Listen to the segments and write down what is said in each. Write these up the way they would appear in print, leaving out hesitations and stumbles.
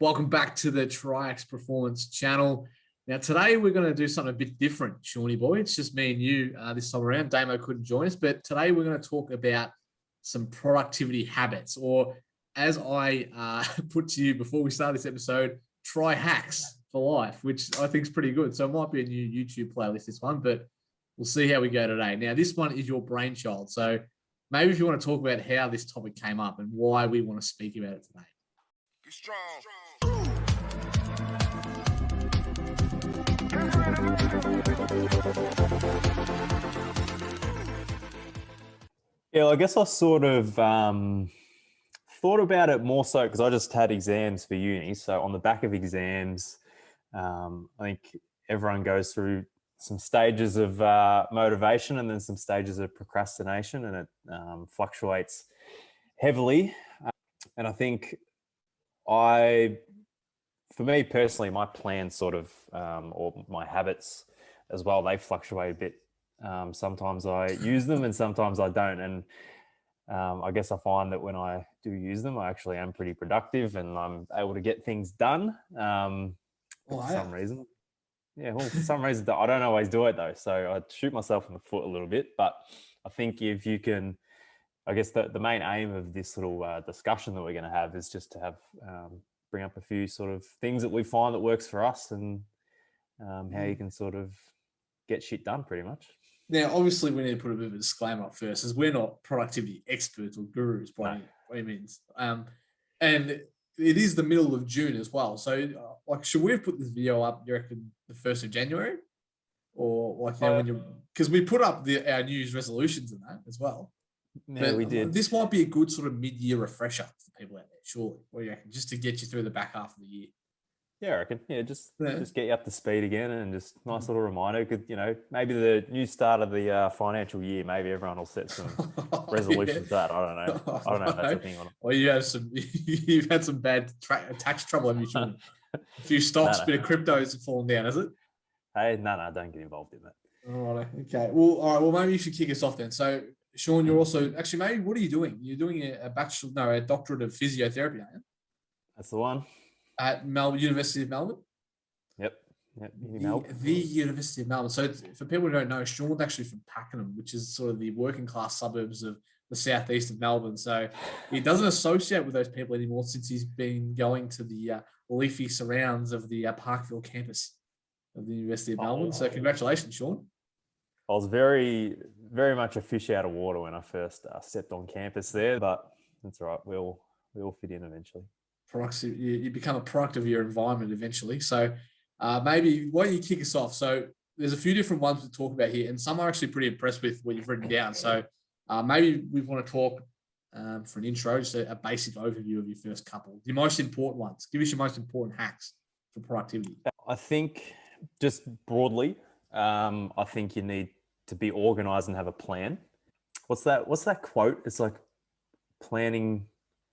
Welcome back to the Triax Performance channel. Now, today we're going to do something a bit different, Shawnee boy. It's just me and you this time around. Damo couldn't join us, but today we're going to talk about some productivity habits, or as I put to you before we start this episode, try hacks for life, which I think is pretty good. So it might be a new YouTube playlist, this one, but we'll see how we go today. Now, this one is your brainchild. So maybe if you want to talk about how this topic came up and why we want to speak about it today. Be strong. Yeah, I guess I sort of thought about it more so because I just had exams for uni. So on the back of exams, I think everyone goes through some stages of motivation and then some stages of procrastination, and it fluctuates heavily. And I think for me personally, my plans sort of, or my habits as well, they fluctuate a bit. Sometimes I use them and sometimes I don't. And I guess I find that when I do use them, I actually am pretty productive and I'm able to get things done for some reason. Yeah, well, for some reason, I don't always do it though. So I shoot myself in the foot a little bit. But I think if you can, I guess the main aim of this little discussion that we're going to have is just to have bring up a few sort of things that we find that works for us and how you can sort of get shit done pretty much. Now, obviously, we need to put a bit of a disclaimer up first, as we're not productivity experts or gurus by any means. And it is the middle of June as well. So, should we have put this video up, you reckon, the 1st of January? Or when you're... Because we put up our New Year's resolutions and that as well. Yeah, we did. This might be a good sort of mid-year refresher for people out there, surely. What do you reckon? Just to get you through the back half of the year. Yeah, I reckon. Yeah, just get you up to speed again and just nice little reminder. Because, maybe the new start of the financial year, maybe everyone will set some resolutions that. I don't know. I don't know if that's a thing or not. Well, you've had some bad tax trouble, haven't you, Sean? A few stocks, bit of cryptos have fallen down, has it? Hey, no, don't get involved in that. All right, okay. Well, all right. Well, maybe you should kick us off then. So, Sean, you're also maybe what are you doing? You're doing a doctorate of physiotherapy, aren't you? That's the one. At University of Melbourne? Yep. The University of Melbourne. So for people who don't know, Sean's actually from Pakenham, which is sort of the working class suburbs of the southeast of Melbourne. So he doesn't associate with those people anymore since he's been going to the leafy surrounds of the Parkville campus of the University of Melbourne. So congratulations, Sean. I was very, very much a fish out of water when I first stepped on campus there, but that's all right. We'll fit in eventually. You become a product of your environment eventually. So maybe why don't you kick us off? So there's a few different ones to talk about here, and some are actually pretty impressed with what you've written down. So maybe we want to talk for an intro, just a basic overview of your first couple, your most important ones. Give us your most important hacks for productivity. I think just broadly, I think you need to be organized and have a plan. What's that quote? It's like planning.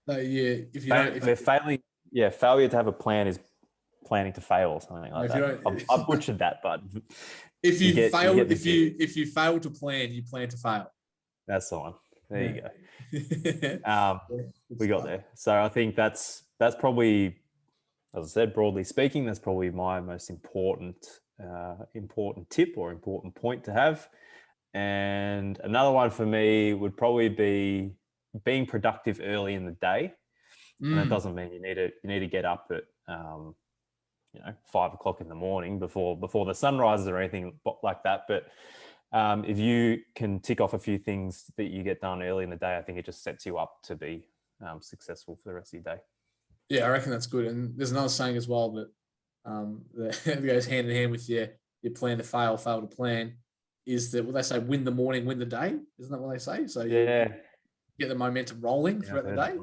Failure to have a plan is planning to fail or something like that. I butchered that, but if you fail to plan, you plan to fail. That's the one. There you go. We got there. So I think that's probably, as I said, broadly speaking, that's probably my most important tip or important point to have. And another one for me would probably be being productive early in the day. And that doesn't mean you need to get up at 5 o'clock in the morning before the sun rises or anything like that. But if you can tick off a few things that you get done early in the day, I think it just sets you up to be successful for the rest of your day. Yeah, I reckon that's good. And there's another saying as well that goes hand in hand with your plan to fail to plan, is that what they say, win the morning, win the day. Isn't that what they say? So yeah. Get the momentum rolling throughout the day.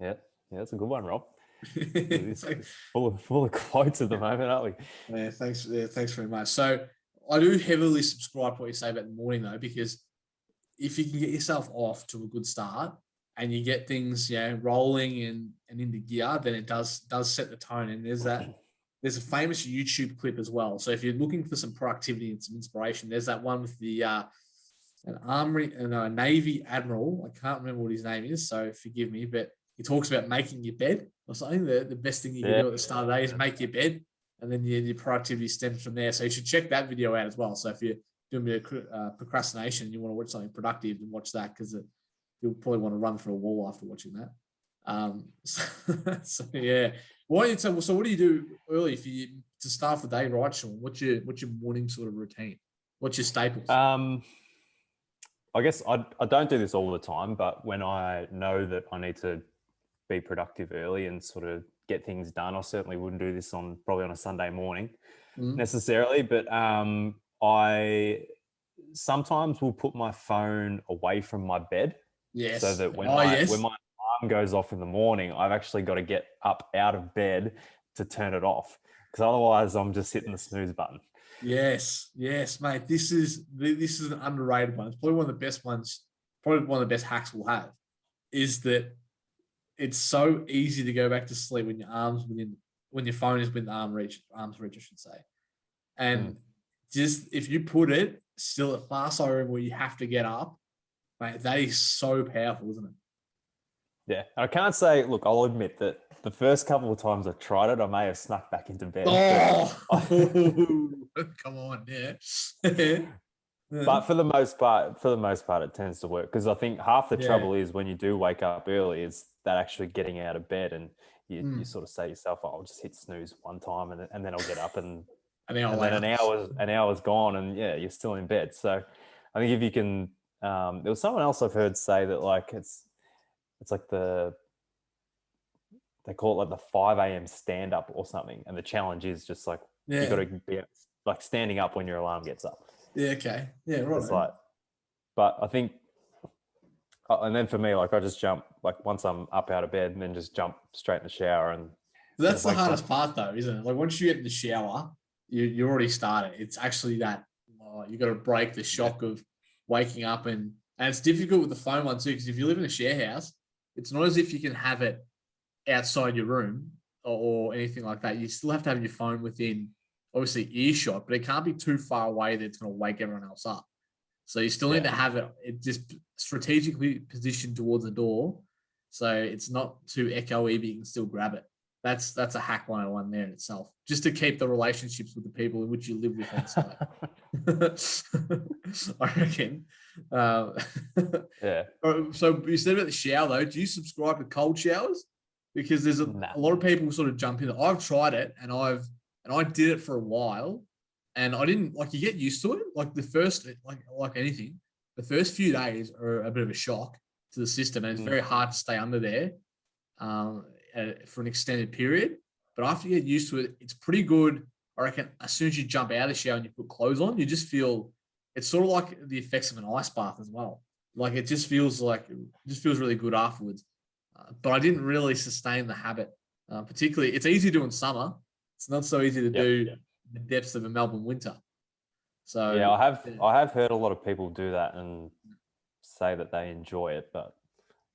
Yeah, that's a good one, Rob. It's full of quotes at the moment, aren't we? Yeah, thanks very much. So I do heavily subscribe to what you say about the morning though, because if you can get yourself off to a good start and you get things rolling and into gear, then it does set the tone. And there's a famous YouTube clip as well. So if you're looking for some productivity and some inspiration, there's that one with the a Navy admiral. I can't remember what his name is, so forgive me, but he talks about making your bed. So I think the best thing you can do at the start of the day is make your bed, and then your productivity stems from there. So you should check that video out as well. So if you're doing a bit of procrastination and you want to watch something productive, then watch that, because you'll probably want to run through a wall after watching that. So yeah. So what do you do early for you to start the day, right, Sean? What's your morning sort of routine? What's your staples? I guess I don't do this all the time, but when I know that I need to be productive early and sort of get things done, I certainly wouldn't do this probably on a Sunday morning necessarily, but I sometimes will put my phone away from my bed. Yes. So that when my alarm goes off in the morning, I've actually got to get up out of bed to turn it off, because otherwise I'm just hitting the snooze button. Yes, mate. This is an underrated one. It's probably one of the best ones. Probably one of the best hacks we'll have. Is that it's so easy to go back to sleep when your phone is within arm's reach, I should say. And just if you put it still at far side room where you have to get up, mate, that is so powerful, isn't it? Yeah, I can't say. Look, I'll admit that the first couple of times I tried it, I may have snuck back into bed. Come on, yeah. But for the most part, it tends to work, because I think half the trouble is when you do wake up early is that actually getting out of bed, and you sort of say to yourself, "Oh, I'll just hit snooze one time, and then I'll get up, and then an hour's gone, and you're still in bed." So I think if you can, there was someone else I've heard say that, like, it's like they call it like the 5 a.m. stand up or something, and the challenge is just like you got to be like standing up when your alarm gets up. Yeah. Okay. Yeah. Right. It's like, but I think, and then for me, like, I just jump, like, once I'm up out of bed, and then just jump straight in the shower. And that's the hardest part, though, isn't it? Like, once you get in the shower, you already started. It's actually that you got to break the shock of waking up, and it's difficult with the phone one too, because if you live in a share house, it's not as if you can have it outside your room or anything like that. You still have to have your phone within, obviously, earshot, but it can't be too far away that it's going to wake everyone else up. So you still need to have it just strategically positioned towards the door, so it's not too echoey, but you can still grab it. That's a hack 101 there in itself, just to keep the relationships with the people in which you live with inside. I reckon. So you said about the shower, though. Do you subscribe to cold showers? Because there's a lot of people sort of jump in. I've tried it, and I did it for a while, and I didn't like. You get used to it. Like the first, like anything, the first few days are a bit of a shock to the system, and it's very hard to stay under there for an extended period. But after you get used to it, it's pretty good. I reckon as soon as you jump out of the shower and you put clothes on, you just feel it's sort of like the effects of an ice bath as well. Like it just feels really good afterwards. But I didn't really sustain the habit. Particularly, it's easy to do in summer. It's not so easy to do the depths of a Melbourne winter. So yeah, I have heard a lot of people do that and say that they enjoy it, but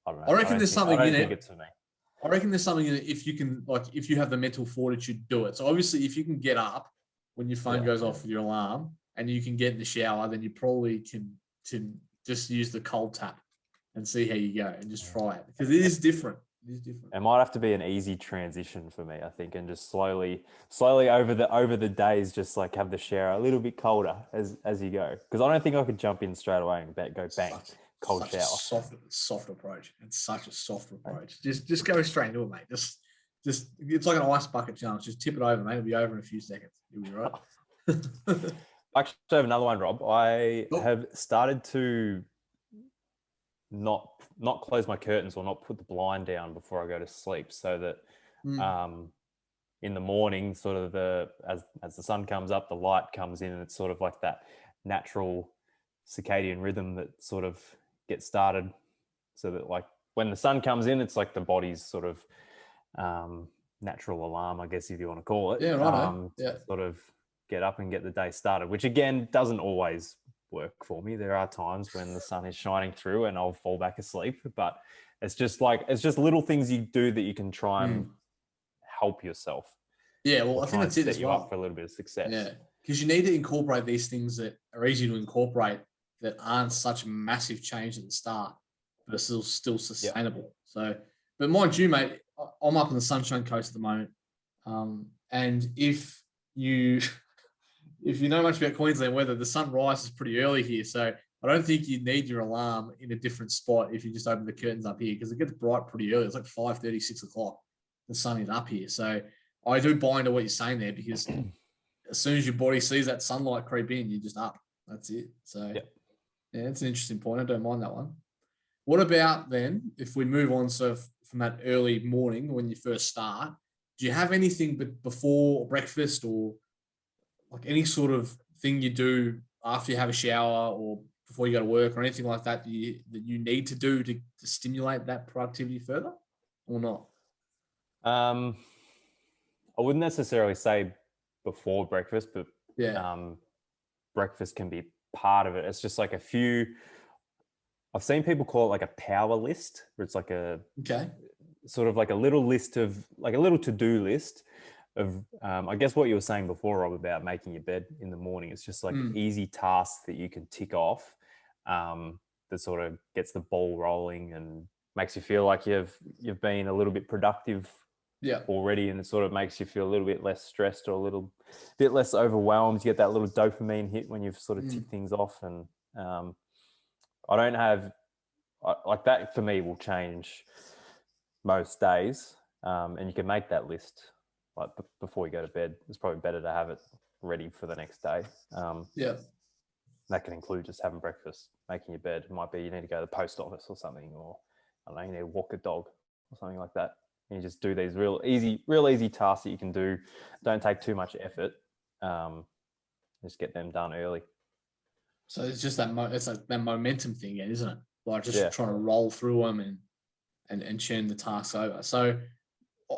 I don't know. I reckon there's something in it. I don't think it's for me. I reckon there's something in it if you can, if you have the mental fortitude, do it. So obviously, if you can get up when your phone goes off with your alarm and you can get in the shower, then you probably can just use the cold tap and see how you go and just try it, because it is different. It might have to be an easy transition for me, I think, and just slowly over the days, just like have the shower a little bit colder as you go. Because I don't think I could jump in straight away and go bang, cold shower. Soft approach. It's such a soft approach. Just go straight into it, mate. Just it's like an ice bucket challenge. Just tip it over, mate. It'll be over in a few seconds. You'll be right. Actually, I have another one, Rob. I have started to not close my curtains or not put the blind down before I go to sleep, so that in the morning, sort of as the sun comes up, the light comes in, and it's sort of like that natural circadian rhythm that sort of gets started, so that like when the sun comes in, it's like the body's sort of natural alarm, I guess, if you want to call it. Yeah, right. Sort of get up and get the day started, which again doesn't always work for me. There are times when the sun is shining through and I'll fall back asleep, but it's just little things you do that you can try and help yourself. Yeah, well, I think that's it as well. You up for a little bit of success. Yeah, because you need to incorporate these things that are easy to incorporate, that aren't such massive change at the start, but are still sustainable. So But mind you, mate, I'm up on the Sunshine Coast at the moment. And if you know much about Queensland weather, the sun rises pretty early here. So I don't think you need your alarm in a different spot if you just open the curtains up here, because it gets bright pretty early. It's like 5:30, 6 o'clock. The sun is up here. So I do buy into what you're saying there, because as soon as your body sees that sunlight creep in, you're just up. That's it. So yeah, it's an interesting point. I don't mind that one. What about then, if we move on, so from that early morning when you first start, do you have anything before breakfast, or like any sort of thing you do after you have a shower or before you go to work or anything like that that you need to do to stimulate that productivity further, or not? I wouldn't necessarily say before breakfast, but breakfast can be part of it. It's just like I've seen people call it like a power list, where it's like sort of like a little list of, like a little to-do list of, I guess what you were saying before, Rob, about making your bed in the morning. It's just like easy tasks that you can tick off, that sort of gets the ball rolling and makes you feel like you've been a little bit productive already, and it sort of makes you feel a little bit less stressed or a little bit less overwhelmed. You get that little dopamine hit when you've sort of ticked things off. And I don't have like that. For me, will change most days, and you can make that list like before you go to bed. It's probably better to have it ready for the next day. That can include just having breakfast, making your bed. It might be you need to go to the post office or something, or I don't know, you need to walk a dog or something like that. And you just do these real easy tasks that you can do. Don't take too much effort. Just get them done early. So it's just it's like that momentum thing again, isn't it? Like just trying to roll through them and churn the tasks over. So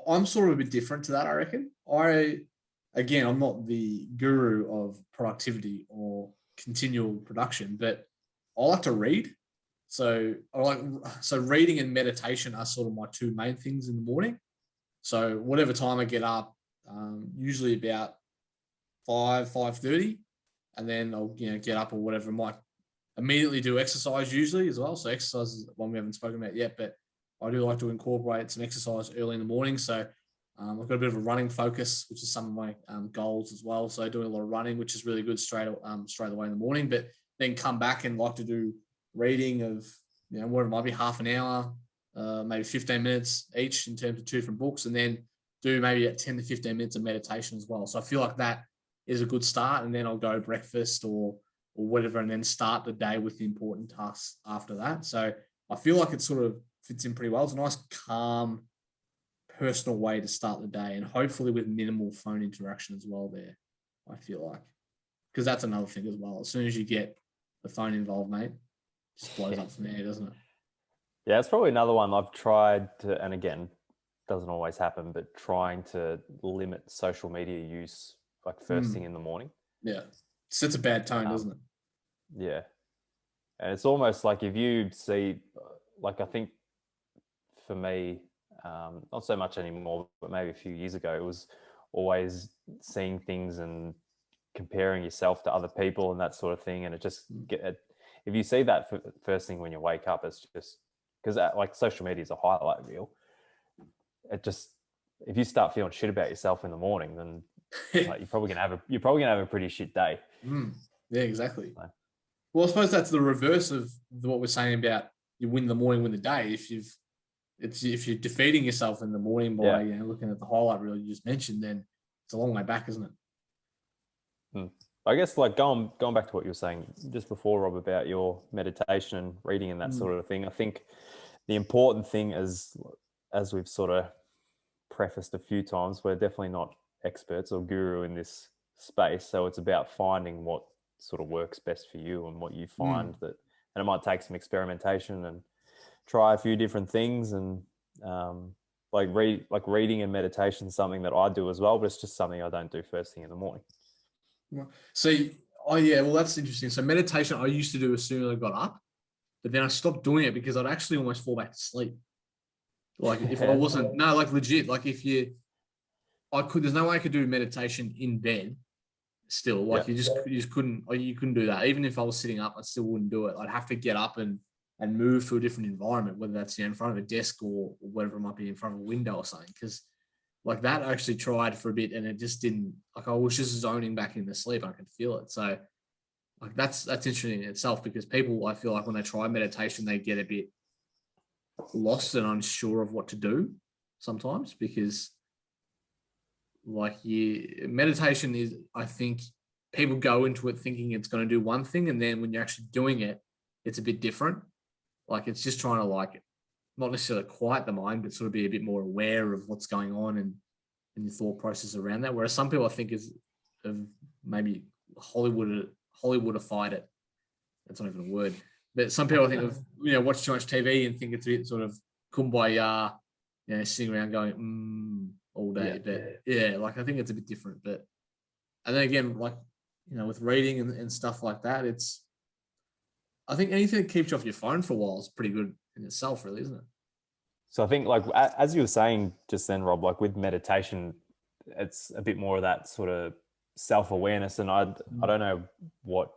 I'm sort of a bit different to that, I reckon. I'm not the guru of productivity or continual production, but I like to read. So reading and meditation are sort of my two main things in the morning. So whatever time I get up, usually about 5:30, and then I'll get up or whatever. I might immediately do exercise usually as well. So exercise is one we haven't spoken about yet, but I do like to incorporate some exercise early in the morning. So I've got a bit of a running focus, which is some of my goals as well. So doing a lot of running, which is really good straight away in the morning, but then come back and like to do reading of, what it might be, half an hour, maybe 15 minutes each in terms of two different books, and then do maybe 10 to 15 minutes of meditation as well. So I feel like that is a good start, and then I'll go breakfast or whatever, and then start the day with the important tasks after that. So I feel like it sort of fits in pretty well. It's a nice, calm, personal way to start the day, and hopefully with minimal phone interaction as well there, I feel like. Because that's another thing as well. As soon as you get the phone involved, mate, it just blows up from there, doesn't it? Yeah, it's probably another one I've tried to, and again, doesn't always happen, but trying to limit social media use like first thing in the morning. Yeah. Sets a bad tone, doesn't it? Yeah. And it's almost like if you see, like I think for me, not so much anymore, but maybe a few years ago, it was always seeing things and comparing yourself to other people and that sort of thing. And it just if you see that first thing when you wake up, it's just because like social media is a highlight reel. It just, if you start feeling shit about yourself in the morning, then like, you're probably gonna have a pretty shit day. Yeah, exactly. So. Well, I suppose that's the reverse of what we're saying about you win the morning, win the day. If you're defeating yourself in the morning by looking at the highlight reel you just mentioned, then it's a long way back, isn't it? I guess like going back to what you were saying just before, Rob, about your meditation and reading and that sort of thing. I think the important thing is, as we've sort of prefaced a few times, we're definitely not experts or guru in this space. So it's about finding what sort of works best for you and what you find and it might take some experimentation and try a few different things. And reading and meditation is something that I do as well, but it's just something I don't do first thing in the morning. Well, that's interesting. So meditation I used to do as soon as I got up, but then I stopped doing it because I'd actually almost fall back to sleep. Like if I wasn't, like legit, like there's no way I could do meditation in bed still. Like you just couldn't do that. Even if I was sitting up, I still wouldn't do it. I'd have to get up and and move to a different environment, whether that's in front of a desk or whatever it might be, in front of a window or something. Because like that, I actually tried for a bit and it just didn't, like I was just zoning back into sleep. I could feel it. So like that's interesting in itself, because people, I feel like when they try meditation, they get a bit lost and unsure of what to do sometimes, because like meditation is, I think people go into it thinking it's going to do one thing, and then when you're actually doing it, it's a bit different. Like it's just trying to like not necessarily quiet the mind, but sort of be a bit more aware of what's going on and your thought process around that. Whereas some people, I think, have maybe Hollywoodified it. That's not even a word. But some people, I think, have watched too much TV and think it's a bit sort of kumbaya, sitting around going all day. But yeah, like I think it's a bit different. But and then again, like with reading and stuff like that, I think anything that keeps you off your phone for a while is pretty good in itself, really, isn't it? So I think, like, as you were saying just then, Rob, like with meditation, it's a bit more of that sort of self-awareness. And I don't know what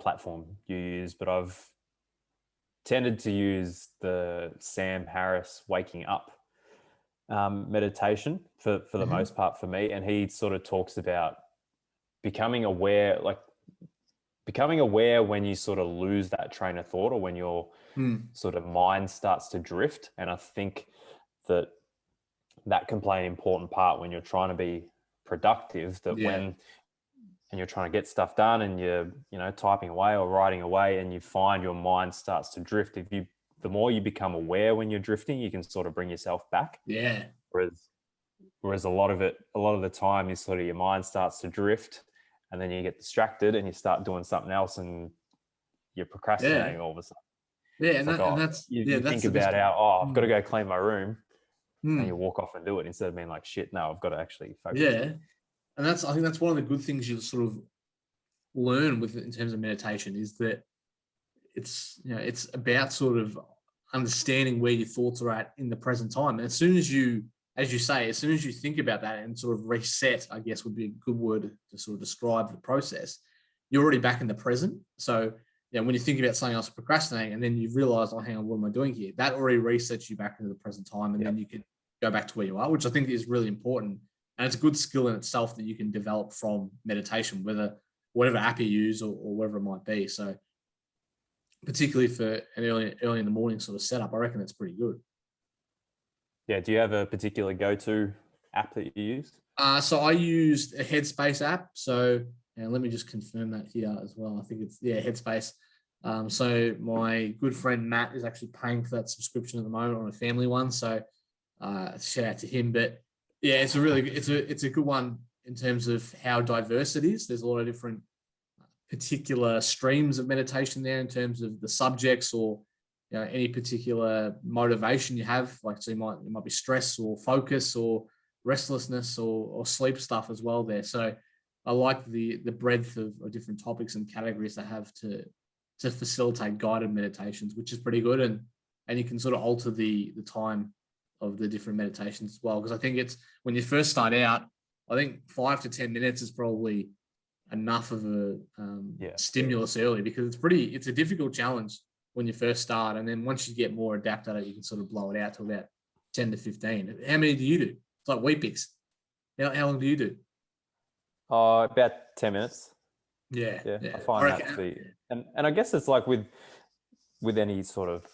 platform you use, but I've tended to use the Sam Harris Waking Up meditation for the most part for me. And he sort of talks about becoming aware when you sort of lose that train of thought, or when your sort of mind starts to drift. And I think that can play an important part when you're trying to be productive, when you're trying to get stuff done and you're typing away or writing away, and you find your mind starts to drift. The more you become aware when you're drifting, you can sort of bring yourself back. Yeah. Whereas a lot of the time, your mind starts to drift, and then you get distracted and you start doing something else, and you're procrastinating all of a sudden. Yeah, and that's you think about I've got to go clean my room, and you walk off and do it, instead of being like, shit, no, I've got to actually focus. Yeah, and I think that's one of the good things you sort of learn in terms of meditation, is that it's about sort of understanding where your thoughts are at in the present time. And as soon as you think about that and sort of reset, I guess would be a good word to sort of describe the process, you're already back in the present. So when you think about something else procrastinating, and then you realize, oh, hang on, what am I doing here? That already resets you back into the present time, and then you can go back to where you are, which I think is really important. And it's a good skill in itself that you can develop from meditation, whatever app you use or whatever it might be. So particularly for an early in the morning sort of setup, I reckon that's pretty good. Yeah. Do you have a particular go-to app that you use? So I used a Headspace app. So let me just confirm that here as well. I think it's Headspace. So my good friend Matt is actually paying for that subscription at the moment on a family one. So shout out to him. But yeah, it's a good one in terms of how diverse it is. There's a lot of different particular streams of meditation there in terms of the subjects, or any particular motivation you have. Like, so it might be stress or focus or restlessness or sleep stuff as well there. So I like the breadth of different topics and categories they have to facilitate guided meditations, which is pretty good. And you can sort of alter the time of the different meditations as well. Because I think it's, when you first start out, I think 5 to 10 minutes is probably enough of a stimulus early, because it's a difficult challenge when you first start. And then once you get more adept at it, you can sort of blow it out to about 10 to 15. How many do you do? It's like Weet-Bix. How long do you do? About 10 minutes. Yeah. I find that to be, and I guess it's like with any sort of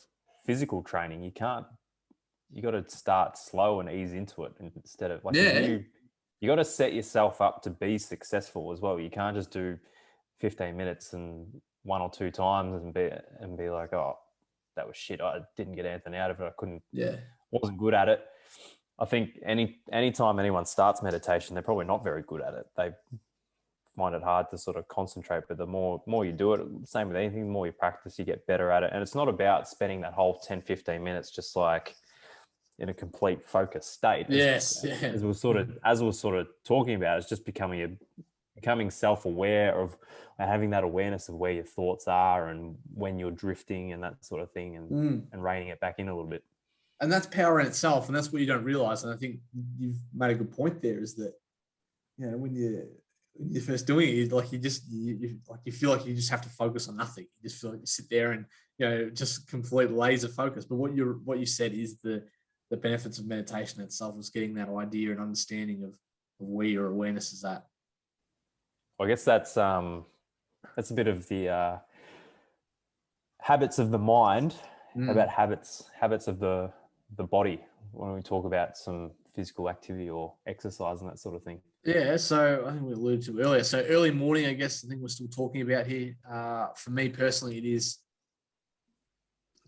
physical training, you got to start slow and ease into it, instead of like, you got to set yourself up to be successful as well. You can't just do 15 minutes and 1 or 2 times and be like, oh, that was shit, I didn't get anything out of it, wasn't good at it. I think anytime anyone starts meditation, they're probably not very good at it. They find it hard to sort of concentrate, but the more you do it, same with anything, the more you practice, you get better at it. And it's not about spending that whole 10, 15 minutes just like in a complete focused state. As we're sort of talking about, it's just becoming self-aware of having that awareness of where your thoughts are and when you're drifting and that sort of thing, and reining it back in a little bit. And that's power in itself, and that's what you don't realize. And I think you've made a good point there, is that when you're first doing it, you feel like you just have to focus on nothing. You just feel like you sit there and just complete laser focus. But what you said is the benefits of meditation itself is getting that idea and understanding of where your awareness is at. I guess that's a bit of the habits of the mind. How about habits of the body when we talk about some physical activity or exercise and that sort of thing? Yeah, so I think we alluded to earlier. So early morning, I guess I think we're still talking about here. For me personally, it's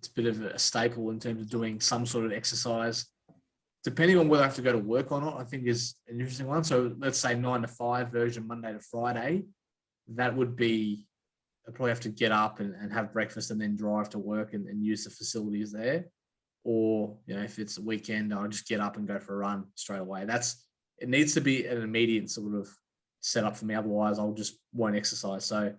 a bit of a staple in terms of doing some sort of exercise, depending on whether I have to go to work or not. I think is an interesting one. So let's say 9 to 5 version, Monday to Friday. That would be, I'd probably have to get up and have breakfast and then drive to work and use the facilities there. Or, if it's a weekend, I'll just get up and go for a run straight away. It needs to be an immediate sort of setup for me. Otherwise, I'll just won't exercise. So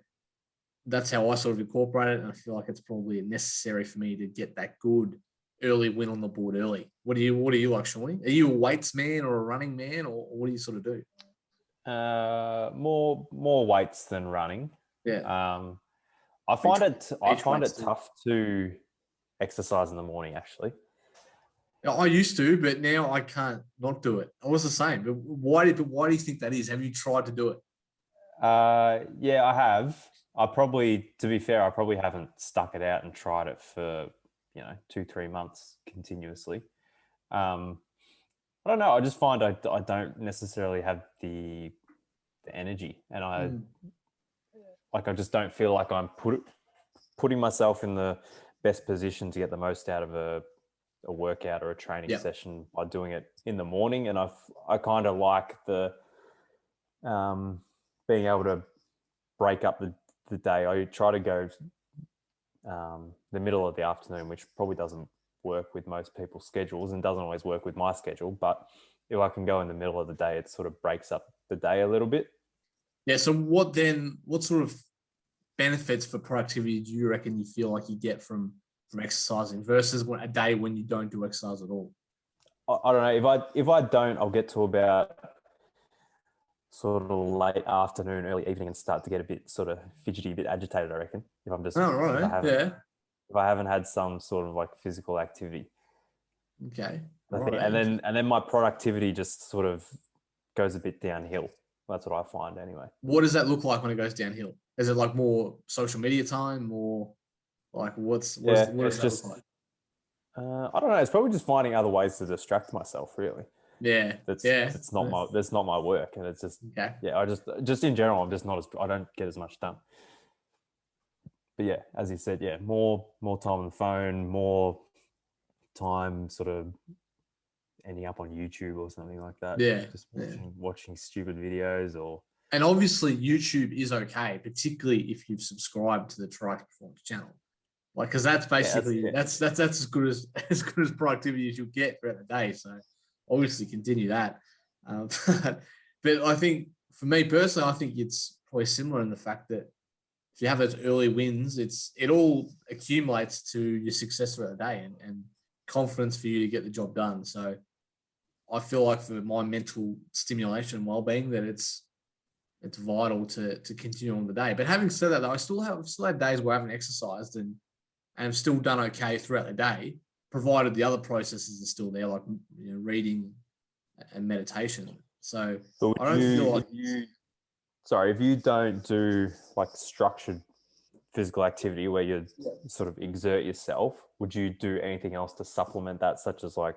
that's how I sort of incorporate it. And I feel like it's probably necessary for me to get that good early win on the board early. What are you like, Shawnee? Are you a weights man or a running man, or what do you sort of do? More weights than running. Yeah. I find it tough to exercise in the morning, actually. I used to, but now I can't not do it. I was the same. But why do you think that is? Have you tried to do it? Yeah, I have. To be fair, I probably haven't stuck it out and tried it for 2-3 months continuously. I don't know. I just find I don't necessarily have the energy, and I just don't feel like I'm putting myself in the best position to get the most out of a workout or a training session by doing it in the morning. And I kind of like the being able to break up the day. I try to go the middle of the afternoon, which probably doesn't work with most people's schedules and doesn't always work with my schedule. But if I can go in the middle of the day, it sort of breaks up the day a little bit. Yeah. So what sort of benefits for productivity do you reckon you feel like you get from exercising versus a day when you don't do exercise at all? I don't know. If I don't, I'll get to about sort of late afternoon, early evening, and start to get a bit sort of fidgety, a bit agitated, I reckon. If I'm just if I haven't had some sort of like physical activity. Okay. And then my productivity just sort of goes a bit downhill. That's what I find anyway. What does that look like when it goes downhill? Is it like more social media time, or like what does that look like? I don't know. It's probably just finding other ways to distract myself, really. Yeah. That's not my work, and it's just I just in general I don't get as much done. But yeah, as you said, more time on the phone, more time sort of ending up on YouTube or something like that. Yeah. Just watching stupid videos And obviously YouTube is okay, particularly if you've subscribed to the Try to Performance channel. Like, because that's basically that's as good as productivity as you'll get throughout the day. So obviously continue that. But I think for me personally, I think it's probably similar in the fact that if you have those early wins, it all accumulates to your success throughout the day and confidence for you to get the job done. So I feel like for my mental stimulation and well-being that it's vital to continue on the day. But having said that, though, I still have days where I haven't exercised and I've still done okay throughout the day, provided the other processes are still there, like reading and meditation. So I don't feel like if you don't do like structured physical activity where you sort of exert yourself, would you do anything else to supplement that, such as like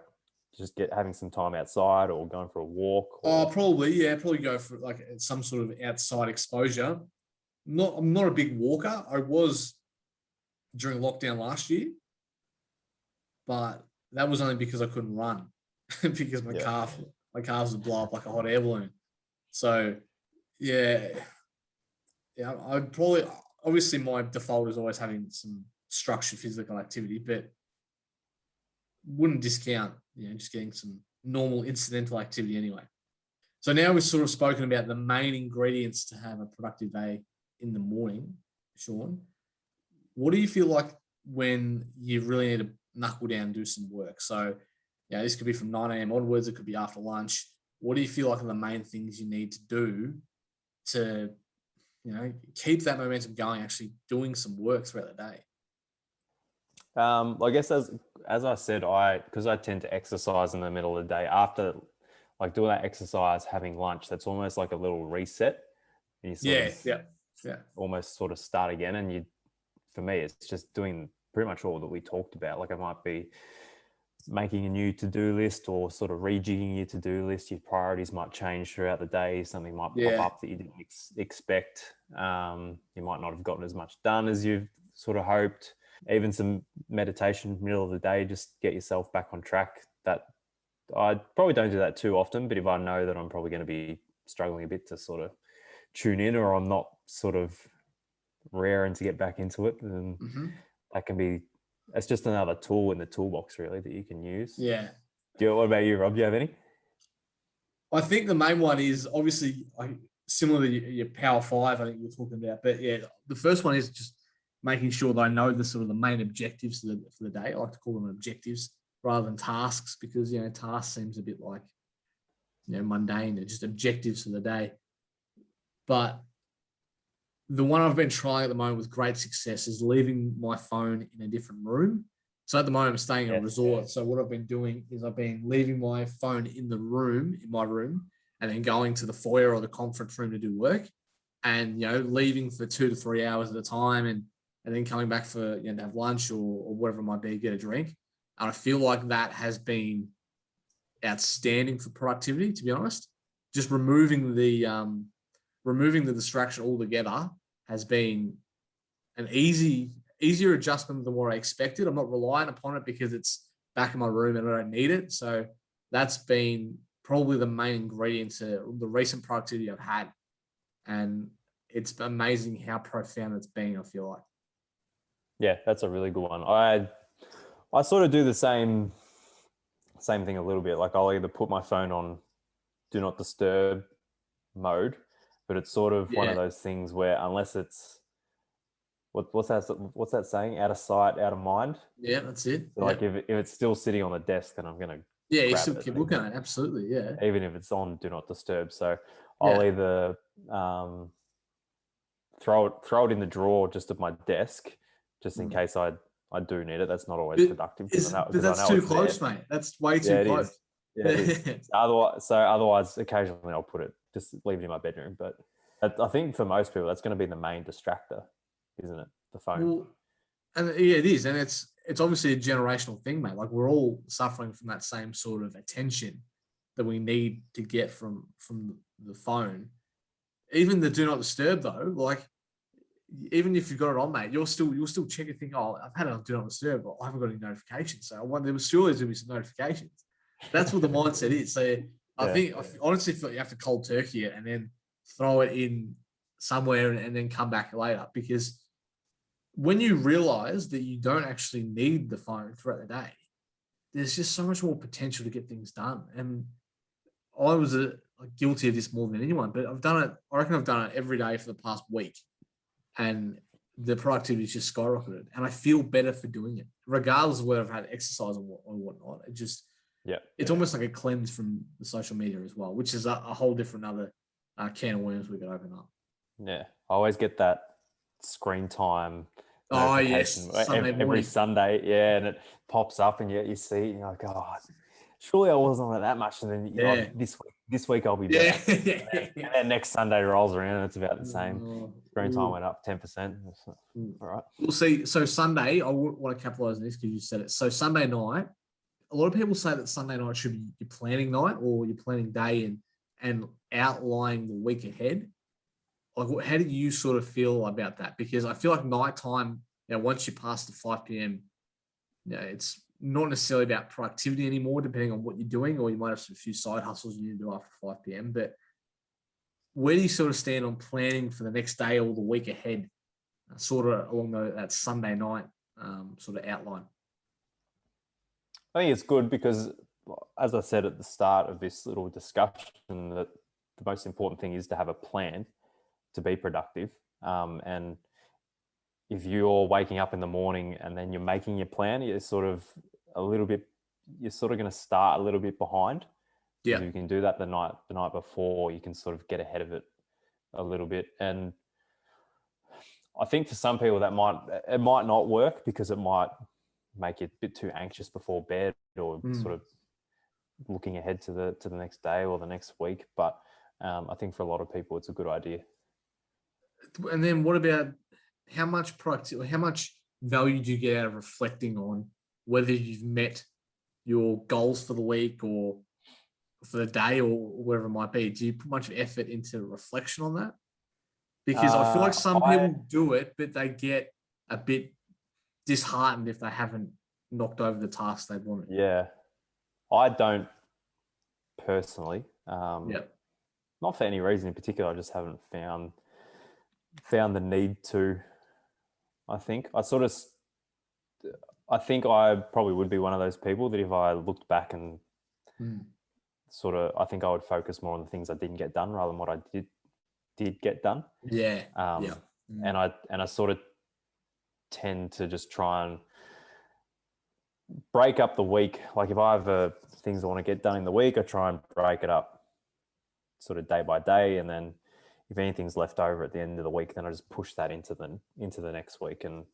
just having some time outside or going for a walk? Probably go for like some sort of outside exposure. I'm not a big walker. I was during lockdown last year, but that was only because I couldn't run because my calves would blow up like a hot air balloon. So I'd probably, obviously my default is always having some structured physical activity, but wouldn't discount, just getting some normal incidental activity anyway. So now we've sort of spoken about the main ingredients to have a productive day in the morning, Sean. What do you feel like when you really need to knuckle down and do some work? So, this could be from 9 a.m. onwards. It could be after lunch. What do you feel like are the main things you need to do to, keep that momentum going, actually doing some work throughout the day? I guess as I said, because I tend to exercise in the middle of the day after like doing that exercise, having lunch, that's almost like a little reset. You sort of almost sort of start again. And for me, it's just doing pretty much all that we talked about. Like, it might be making a new to-do list or sort of rejigging your to-do list. Your priorities might change throughout the day. Something might pop up that you didn't expect. You might not have gotten as much done as you've sort of hoped. Even some meditation middle of the day, just get yourself back on track. That I probably don't do that too often, but if I know that I'm probably going to be struggling a bit to sort of tune in, or I'm not sort of raring to get back into it, then that can be, it's just another tool in the toolbox really that you can use. Yeah. What about you, Rob? Do you have any? I think the main one is obviously similar to your Power 5, I think you were talking about. But yeah, the first one is just making sure that I know the sort of the main objectives for the day. I like to call them objectives rather than tasks, because, tasks seems a bit like, mundane. They're just objectives for the day. But the one I've been trying at the moment with great success is leaving my phone in a different room. So at the moment I'm staying in a resort. So what I've been doing is I've been leaving my phone in my room, and then going to the foyer or the conference room to do work, and, leaving for 2 to 3 hours at a time, and then coming back for, to have lunch or whatever it might be, get a drink. And I feel like that has been outstanding for productivity, to be honest. Just removing the distraction altogether has been an easier adjustment than what I expected. I'm not reliant upon it because it's back in my room and I don't need it. So that's been probably the main ingredient to the recent productivity I've had. And it's amazing how profound it's been, I feel like. Yeah, that's a really good one. I sort of do the same thing a little bit. Like, I'll either put my phone on do not disturb mode, but it's sort of one of those things where, unless it's what's that saying? Out of sight, out of mind. Yeah, that's it. So like, if it's still sitting on the desk, then I'm gonna you still keep looking at it. Absolutely, yeah. Even if it's on do not disturb. So I'll either throw it in the drawer just at my desk, just in case I do need it. That's not always productive. But that's too close, mate. That's way too close. Yeah, it is. Otherwise, occasionally I'll just leave it in my bedroom. But I think for most people, that's going to be the main distractor, isn't it? The phone. Well, and it is, and it's obviously a generational thing, mate. Like, we're all suffering from that same sort of attention that we need to get from the phone. Even the do not disturb, though, like, even if you've got it on, mate, you'll still check and think, oh, I've had it on do not disturb, but I haven't got any notifications. So I wonder, there was surely going to be some notifications. That's what the mindset is. So I honestly feel like you have to cold turkey it and then throw it in somewhere and then come back later. Because when you realize that you don't actually need the phone throughout the day, there's just so much more potential to get things done. And I was guilty of this more than anyone, but I've done it. I reckon I've done it every day for the past week, and the productivity is just skyrocketed. And I feel better for doing it, regardless of whether I've had exercise or whatnot. It's almost like a cleanse from the social media as well, which is a whole different other can of worms we could open up. Yeah, I always get that screen time. Oh yes, every Sunday, and it pops up, and you see it, and you're like, oh, surely I wasn't on it that much. And then this week I'll be better. And then next Sunday rolls around, and it's about the same. Screen time went up 10%. All right. We'll see. So Sunday, I want to capitalize on this because you said it. So Sunday night, a lot of people say that Sunday night should be your planning night or your planning day and outlining the week ahead. Like, how do you sort of feel about that? Because I feel like nighttime, once you pass the 5 p.m., it's not necessarily about productivity anymore, depending on what you're doing, or you might have a few side hustles you need to do after 5 p.m. But where do you sort of stand on planning for the next day or the week ahead, sort of along that Sunday night sort of outline? I think it's good because, as I said at the start of this little discussion, that the most important thing is to have a plan to be productive. And if you're waking up in the morning and then you're making your plan, you're sort of going to start a little bit behind. Yeah. If you can do that the night before, you can sort of get ahead of it a little bit. And I think for some people it might not work because it might make you a bit too anxious before bed, or sort of looking ahead to the next day or the next week. But I think for a lot of people, it's a good idea. And then what about how much productivity, how much value do you get out of reflecting on whether you've met your goals for the week or for the day or whatever it might be? Do you put much effort into reflection on that? Because I feel like some people do it, but they get a bit disheartened if they haven't knocked over the task they wanted. Yeah, I don't personally. Not for any reason in particular. I just haven't found the need to. I think I probably would be one of those people that if I looked back and I think I would focus more on the things I didn't get done rather than what I did get done. Yeah. And I sort of tend to just try and break up the week. Like if I have things I want to get done in the week, I try and break it up sort of day by day, and then if anything's left over at the end of the week, then I just push that into the next week and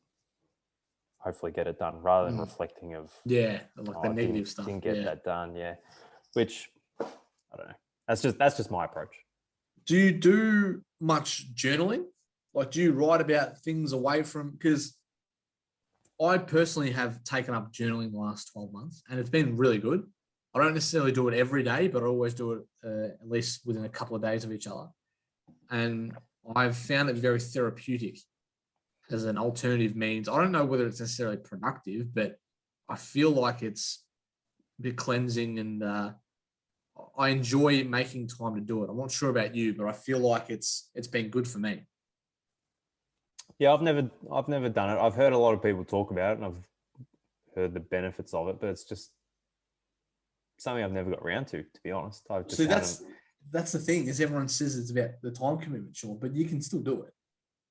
hopefully get it done rather than reflecting of like the negative stuff. Didn't get that done, which I don't know. That's just my approach. Do you do much journaling? Like, do you write about things away from? Because I personally have taken up journaling the last 12 months, and it's been really good. I don't necessarily do it every day, but I always do it at least within a couple of days of each other. And I've found it very therapeutic as an alternative means. I don't know whether it's necessarily productive, but I feel like it's a bit cleansing, and I enjoy making time to do it. I'm not sure about you, but I feel like it's been good for me. Yeah, I've never done it. I've heard a lot of people talk about it, and I've heard the benefits of it, but it's just something I've never got around to be honest. That's the thing, is everyone says it's about the time commitment, Sean, but you can still do it.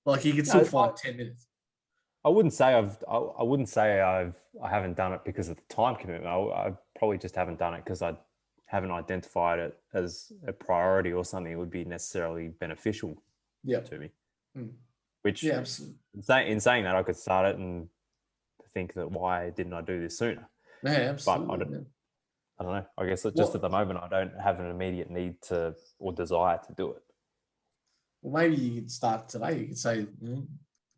Like you can still find 10 minutes. I wouldn't say I haven't done it because of the time commitment. I probably just haven't done it because I haven't identified it as a priority or something that would be necessarily beneficial to me. Which in saying that, I could start it and think that why didn't I do this sooner? Yeah, absolutely. But I don't know. I guess at the moment I don't have an immediate need to or desire to do it. Well, maybe you could start today. You could say,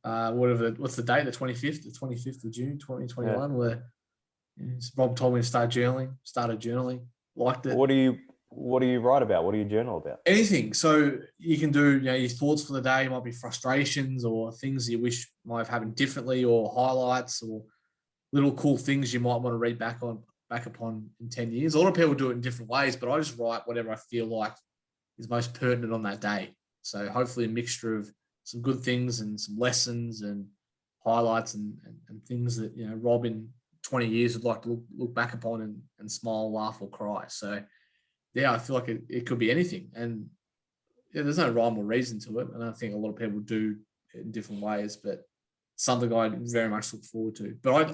what's the date? The 25th of June, 2021, where Rob told me to start journaling, started journaling, liked it. What do you write about? What do you journal about? Anything. So you can do, your thoughts for the day. It might be frustrations or things you wish might have happened differently, or highlights or little cool things you might want to read back upon in 10 years. A lot of people do it in different ways, but I just write whatever I feel like is most pertinent on that day. So hopefully a mixture of some good things and some lessons and highlights and things that, Rob in 20 years would like to look back upon and smile, laugh, or cry. So yeah, I feel like it could be anything. And there's no rhyme or reason to it. And I think a lot of people do it in different ways, but something I very much look forward to. But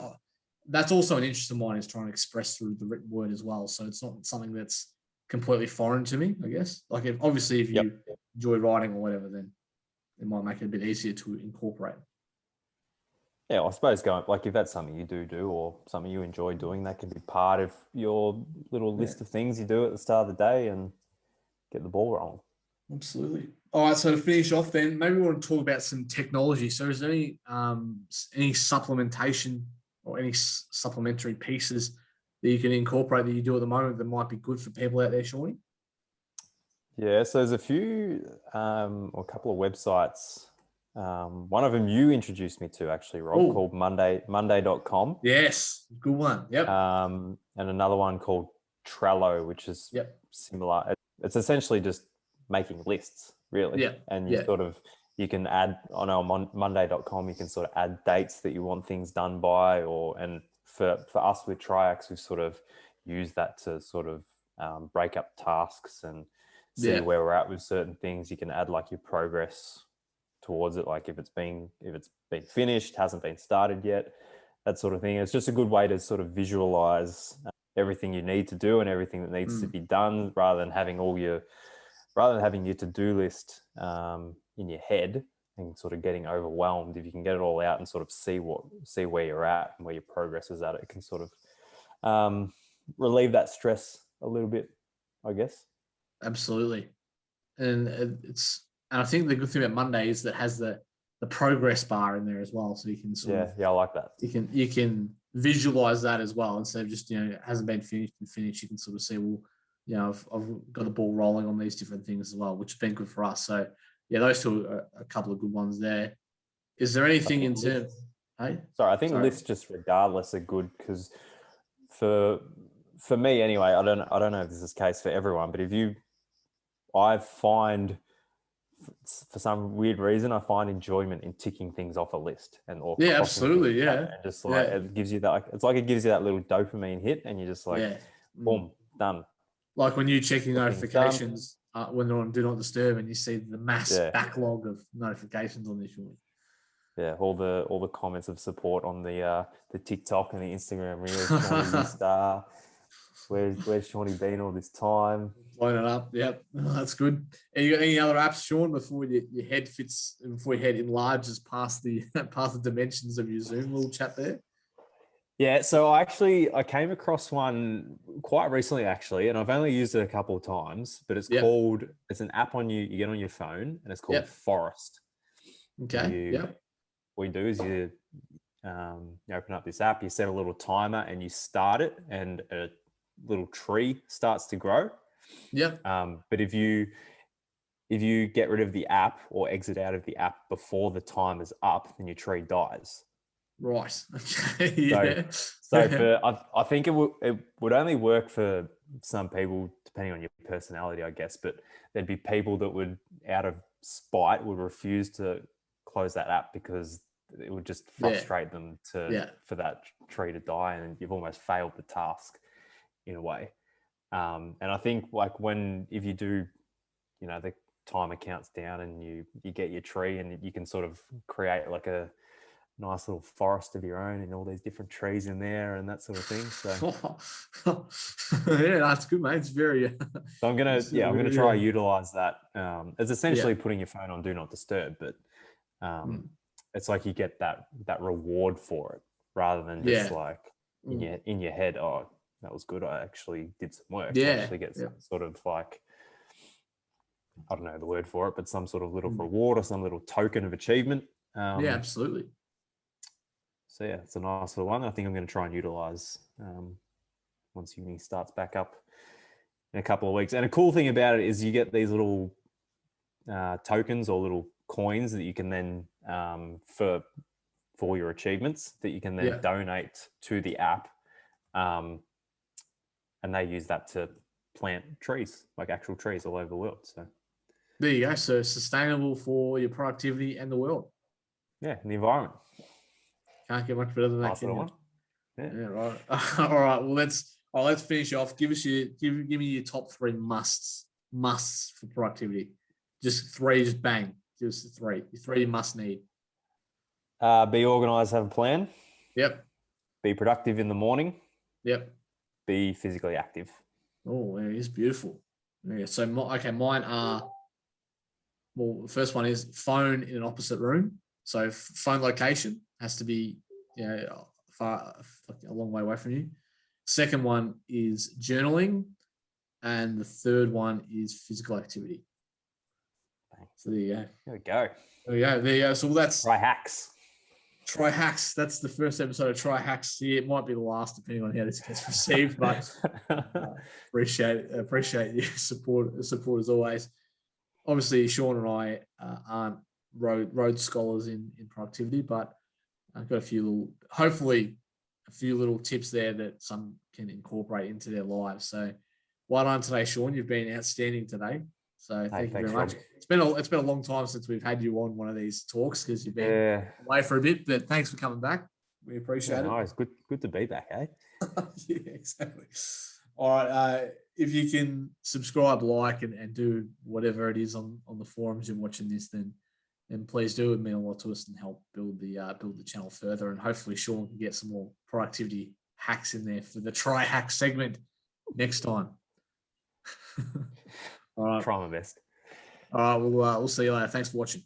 that's also an interest of mine, is trying to express through the written word as well. So it's not something that's completely foreign to me, I guess. Like if you enjoy writing or whatever, then it might make it a bit easier to incorporate. Yeah, I suppose if that's something you do or something you enjoy doing, that can be part of your little list of things you do at the start of the day and get the ball rolling. Absolutely. All right, so to finish off then, maybe we want to talk about some technology. So is there any supplementation or any supplementary pieces that you can incorporate that you do at the moment that might be good for people out there, Shawnee? Yeah, so there's a few or a couple of websites. One of them you introduced me to, actually, Rob, called Monday.com. Yes, good one. Yep. And another one called Trello, which is similar. It's essentially just making lists, really. Yeah. And you can add on Monday.com, you can sort of add dates that you want things done by, and for us with Triax, we've sort of used that to sort of break up tasks and see where we're at with certain things. You can add like your progress towards it, like if it's been finished, hasn't been started yet, that sort of thing. It's just a good way to sort of visualize everything you need to do and everything that needs to be done, rather than having your to-do list in your head. and sort of getting overwhelmed, if you can get it all out and sort of see where you're at and where your progress is at, it can sort of relieve that stress a little bit, I guess. Absolutely. And I think the good thing about Monday is that it has the progress bar in there as well. So you can I like that. You can visualize that as well. Instead of just, it hasn't been finished, you can sort of see, well, I've got the ball rolling on these different things as well, which has been good for us. So yeah, those two are a couple of good ones there. Is there anything in terms? Hey? Sorry, I think lists just regardless are good, because for me anyway, I don't know if this is the case for everyone, but I find, for some weird reason, I find enjoyment in ticking things off a list absolutely, and just like it gives you that, it's like it gives you that little dopamine hit, and you're just like, boom, done. Like when you're checking notifications when they're on Do Not Disturb, and you see the mass backlog of notifications on this one. Yeah, all the comments of support on the TikTok and the Instagram reels. Shawnee star. Where's Shawnee been all this time? Blowing it up. Yep, that's good. And you got any other apps, Sean, before your head enlarges past the dimensions of your Zoom little chat there? Yeah, so I came across one quite recently actually, and I've only used it a couple of times, but it's an app you get on your phone, and it's called Forest. Okay. What you do is you open up this app, you set a little timer, and you start it, and a little tree starts to grow. But if you get rid of the app or exit out of the app before the time is up, then your tree dies. Right. Okay. I think it would only work for some people, depending on your personality, I guess. But there'd be people that would, out of spite, would refuse to close that app because it would just frustrate them for that tree to die, and you've almost failed the task in a way. And I think if you do, the timer counts down and you get your tree, and you can sort of create like a nice little forest of your own and all these different trees in there and that sort of thing. So that's good, mate. It's very so I'm gonna try utilize that. It's essentially putting your phone on Do Not Disturb, but it's like you get that reward for it, rather than just like in your head, oh, that was good, I actually did some work. You actually get some sort of like, I don't know the word for it, but some sort of little reward or some little token of achievement. Absolutely. So yeah, it's a nice little one. I think I'm going to try and utilize once uni starts back up in a couple of weeks. And a cool thing about it is you get these little tokens or little coins that you can then for your achievements that you can then donate to the app, and they use that to plant trees, like actual trees all over the world. So there you go. So sustainable for your productivity and the world. Yeah, and the environment. Can't get much better than that. Nice little one. Yeah, right. All right. Well, let's finish off. Give me your top three musts for productivity. Just three, just bang. Give us the three. Your three you must need. Be organized, have a plan. Yep. Be productive in the morning. Yep. Be physically active. Oh, it is beautiful. Yeah. So, mine are. Well, the first one is phone in an opposite room. So phone location has to be, far, a long way away from you. Second one is journaling, and the third one is physical activity. So there you go. There we go. There you go. So that's Try hacks. That's the first episode of Try Hacks. Yeah, it might be the last, depending on how this gets received. But appreciate your support as always. Obviously, Sean and I aren't road scholars in productivity, but I've got hopefully a few little tips there that some can incorporate into their lives. So well done today, Sean. You've been outstanding today. So thank you very much. Rob. It's been a long time since we've had you on one of these talks, because you've been away for a bit, but thanks for coming back. We appreciate it. Nice. Good to be back, eh? Yeah, exactly. All right. If you can subscribe, like, and do whatever it is on the forums you're watching this, then please do. It would mean a lot to us and help build the channel further. And hopefully Sean can get some more productivity hacks in there for the Try Hack segment next time. All right. Try my best. All right. We'll see you later. Thanks for watching.